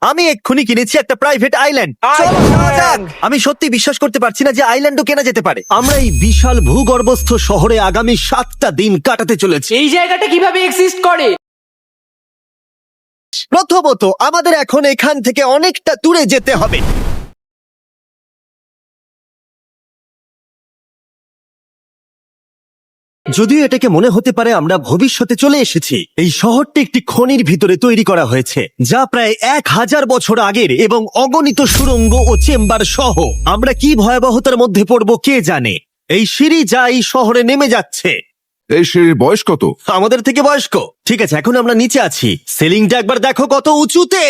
আমি এক্ষুনি কিনেছি একটা প্রাইভেট আইল্যান্ড। আমি সত্যি বিশ্বাস করতে পারছি না যে আইল্যান্ডও কেনা যেতে পারে। আমরা এই বিশাল ভূগর্ভস্থ শহরে আগামী 7টা দিন কাটাতে চলেছি। এই জায়গাটা কিভাবে এক্সিস্ট করে? প্রথমত আমাদের এখন এখান থেকে অনেকটা দূরে যেতে হবে। যদিও এটাকে মনে হতে পারে আমরা ভবিষ্যতে চলে এসেছি, এই শহরটি একটি খনির ভিতরে তৈরি করা হয়েছে যা প্রায় 1000 বছর আগের এবং অগণিত সুড়ঙ্গ ও চেম্বার সহ। আমরা কি ভয়াবহতার মধ্যে পড়ব কে জানে। এই সিঁড়ি যা এই শহরে নেমে যাচ্ছে এই সিঁড়ির বয়স কত? আমাদের থেকে বয়স্ক। ঠিক আছে, এখন আমরা নিচে আছি। সিলিংটা একবার দেখো কত উঁচুতে।